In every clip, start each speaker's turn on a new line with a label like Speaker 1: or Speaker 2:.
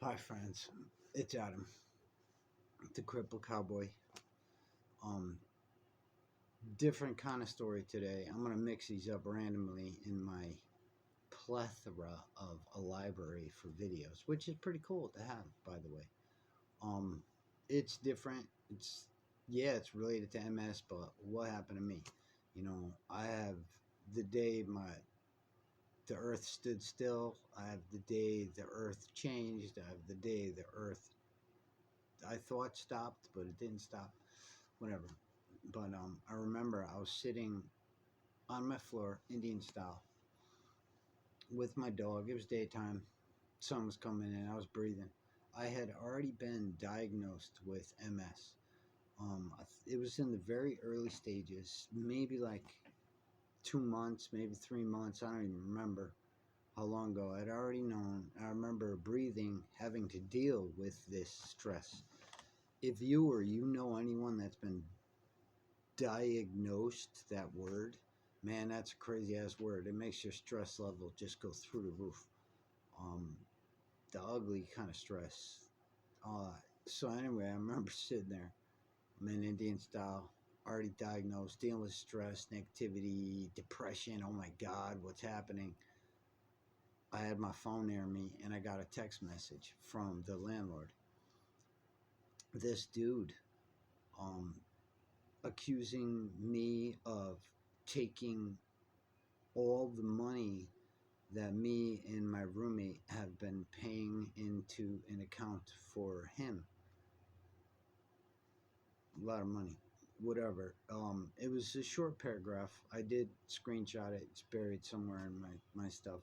Speaker 1: Hi, friends. It's Adam, the crippled cowboy. Um, Different kind of story today. I'm gonna mix these up randomly in my plethora of a library for videos, which is pretty cool to have, by the way. Um, it's different. It's related to MS, but what happened to me? I have the day the Earth stood still. I have the day the Earth changed. I have the day the Earth I thought stopped, but it didn't stop. Whatever. But I remember I was sitting on my floor, Indian style, with my dog. It was daytime. Sun was coming in. I was breathing. I had already been diagnosed with MS. It was in the very early stages, maybe like 2 months, maybe 3 months. I don't even remember how long ago. I'd already known. I remember breathing, having to deal with this stress. If you or you know anyone that's been diagnosed, that word, man, that's a crazy ass word. It makes your stress level just go through the roof. Um, the ugly kind of stress. Uh, so anyway, I remember sitting there, I'm in Indian style, already diagnosed, dealing with stress, negativity, depression. Oh my God, what's happening? I had my phone near me and I got a text message from the landlord. This dude, um, accusing me of taking all the money that me and my roommate have been paying into an account for him. A lot of money, whatever. It was a short paragraph. I did screenshot it. It's buried somewhere in my stuff.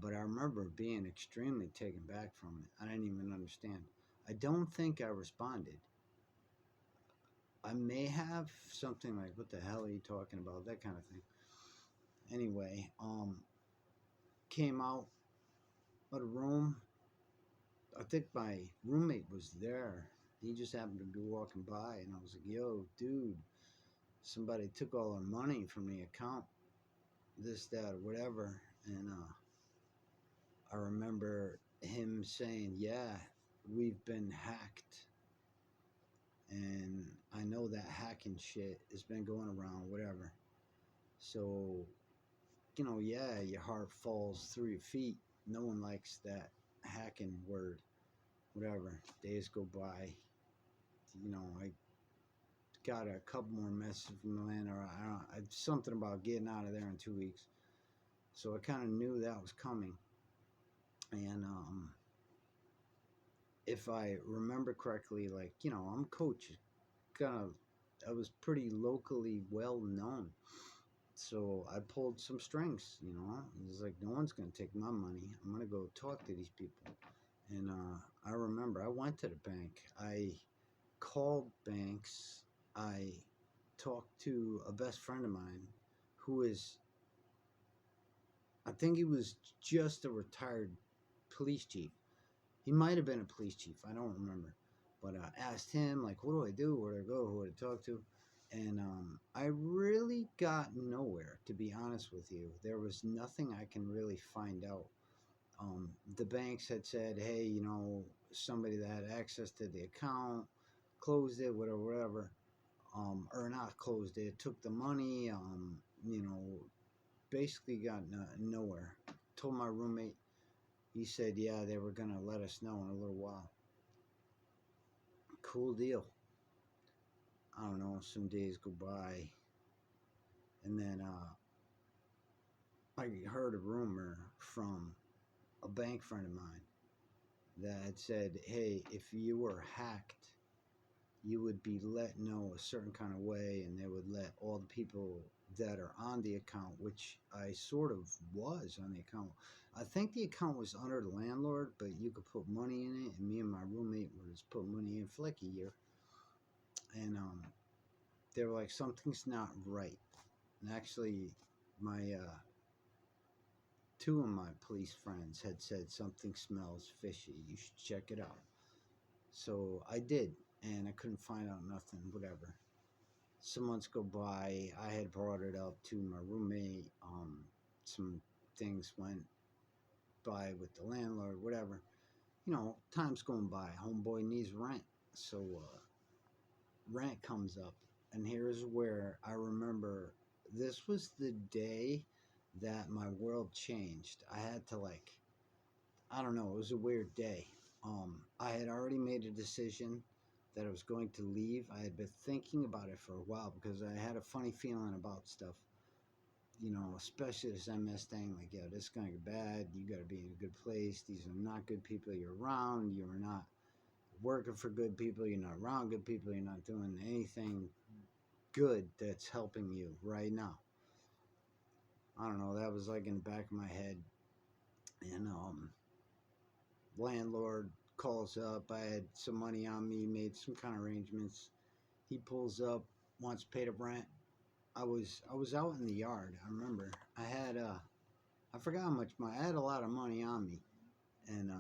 Speaker 1: But I remember being extremely taken back from it. I didn't even understand. I don't think I responded. I may have something like, "What the hell are you talking about?" That kind of thing. Anyway, came out of the room. I think my roommate was there. He just happened to be walking by, and I was like, "Yo, dude, somebody took all our money from the account, this, that, or whatever." And I remember him saying, "Yeah, we've been hacked, and I know that hacking shit has been going around, whatever." So, yeah, your heart falls through your feet. No one likes that hacking word, whatever. Days go by. I got a couple more messages from Atlanta. Something about getting out of there in 2 weeks. So I kind of knew that was coming. And if I remember correctly, like, I'm coach. I was pretty locally well known. So I pulled some strings, It's like, no one's going to take my money. I'm going to go talk to these people. And I remember I went to the bank. I called banks. I talked to a best friend of mine who is, I think he was just a retired police chief. He might have been a police chief. I don't remember. But I asked him, like, what do I do? Where do I go? Who do I talk to? And I really got nowhere, to be honest with you. There was nothing I can really find out. The banks had said, hey, somebody that had access to the account closed it, whatever, whatever. Or not closed it, took the money, basically got nowhere. Told my roommate, he said, yeah, they were going to let us know in a little while. Cool deal. I don't know, some days go by, and then I heard a rumor from a bank friend of mine that had said, hey, if you were hacked, you would be let know a certain kind of way, and they would let all the people that are on the account, which I sort of was on the account. I think the account was under the landlord, but you could put money in it, and me and my roommate were just putting money in for like a year. And they were like, something's not right. And actually, my two of my police friends had said, something smells fishy, you should check it out. So I did, and I couldn't find out nothing, whatever. Some months go by. I had brought it up to my roommate. Some things went by with the landlord, whatever. time's going by. Homeboy needs rent. So rent comes up. And here's where I remember this was the day that my world changed. I had to, like, I don't know, it was a weird day. I had already made a decision that I was going to leave. I had been thinking about it for a while because I had a funny feeling about stuff. Especially this MS thing, like, yeah, this is gonna get bad. You gotta be in a good place. These are not good people you're around. You're not working for good people. You're not around good people. You're not doing anything good that's helping you right now. I don't know. That was like in the back of my head. And landlord calls up. I had some money on me, made some kind of arrangements. He pulls up, wants to pay the rent. I was out in the yard. I remember I forgot how much money. I had a lot of money on me, and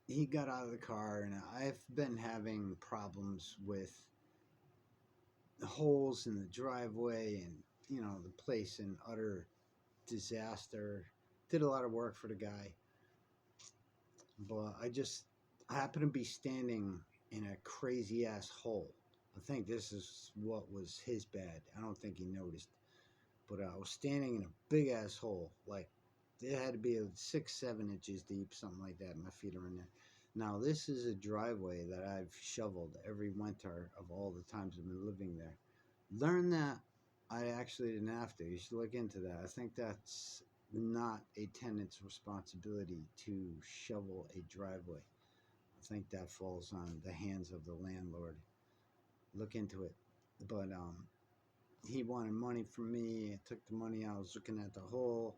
Speaker 1: he got out of the car, and I've been having problems with the holes in the driveway, and the place in utter disaster. Did a lot of work for the guy, but I happened to be standing in a crazy ass hole. I think this is what was his bad. I don't think he noticed, but I was standing in a big ass hole. Like, it had to be 6-7 inches deep, something like that. My feet are in there. Now, this is a driveway that I've shoveled every winter of all the times I've been living there. Learn that I actually didn't have to. You should look into that. I think that's not a tenant's responsibility to shovel a driveway. I think that falls on the hands of the landlord. Look into it. But he wanted money from me. I took the money. I was looking at the hole,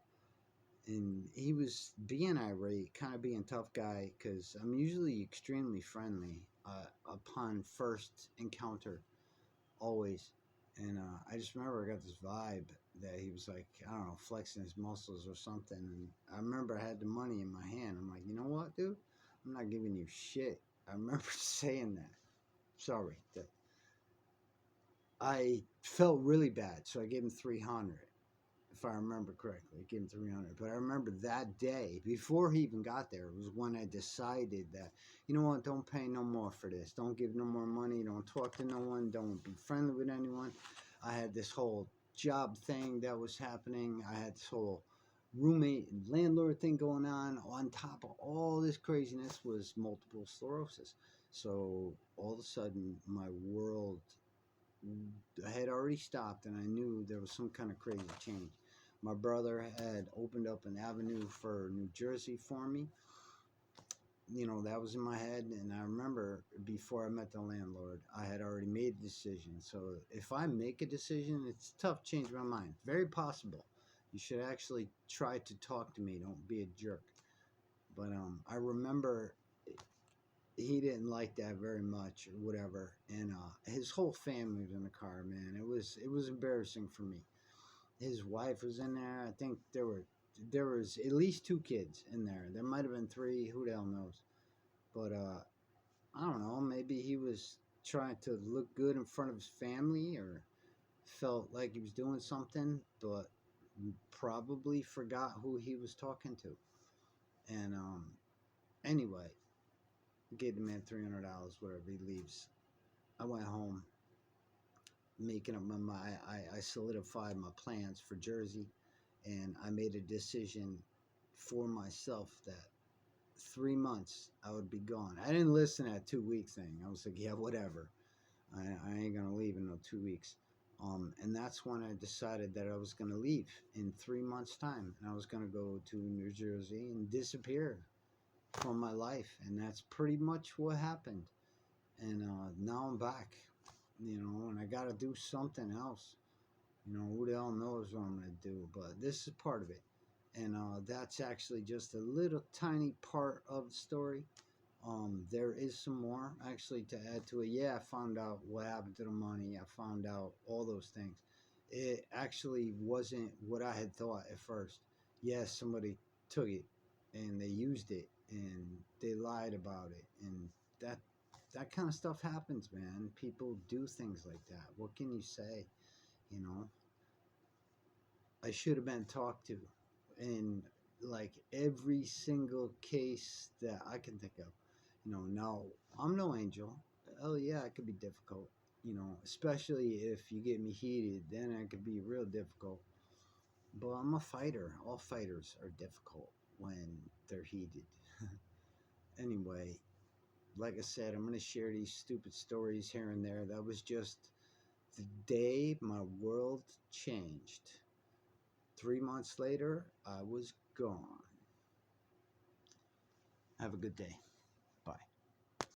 Speaker 1: and he was being irate, kind of being tough guy, because I'm usually extremely friendly upon first encounter, always. And I just remember I got this vibe that he was, like, I don't know, flexing his muscles or something. And I remember I had the money in my hand. I'm like, you know what, dude? I'm not giving you shit. I remember saying that. Sorry. I felt really bad, so I gave him 300. If I remember correctly, I gave him 300. But I remember that day, before he even got there, was when I decided that, you know what, don't pay no more for this. Don't give no more money. Don't talk to no one. Don't be friendly with anyone. I had this whole job thing that was happening. I had this whole roommate and landlord thing going on top of all this craziness was multiple sclerosis. So all of a sudden, my world had already stopped, and I knew there was some kind of crazy change. My brother had opened up an avenue for New Jersey for me. That was in my head, and I remember before I met the landlord, I had already made a decision. So if I make a decision, it's tough to change my mind. Very possible. You should actually try to talk to me. Don't be a jerk. But I remember he didn't like that very much or whatever, and his whole family was in the car, man. It was embarrassing for me. His wife was in there. I think there was at least 2 kids in there. There might have been 3. Who the hell knows? But I don't know. Maybe he was trying to look good in front of his family, or felt like he was doing something, but probably forgot who he was talking to. And anyway, gave the man $300, whatever. He leaves. I went home, making up my mind. I solidified my plans for Jersey, and I made a decision for myself that 3 months I would be gone. I didn't listen to that 2 week thing. I was like, yeah, whatever. I ain't gonna leave in no 2 weeks. And that's when I decided that I was gonna leave in 3 months' time, and I was gonna go to New Jersey and disappear from my life, and that's pretty much what happened. And now I'm back, and I got to do something else. Who the hell knows what I'm going to do, but this is part of it. And that's actually just a little tiny part of the story. There is some more actually to add to it. Yeah, I found out what happened to the money. I found out all those things. It actually wasn't what I had thought at first. Yes, somebody took it and they used it and they lied about it, and that kind of stuff happens, man. People do things like that. What can you say? You know, I should have been talked to, and like every single case that I can think of. Now I'm no angel. Oh yeah, it could be difficult. Especially if you get me heated, then it could be real difficult. But I'm a fighter. All fighters are difficult when they're heated. Anyway, like I said, I'm going to share these stupid stories here and there. That was just the day my world changed. 3 months later, I was gone. Have a good day.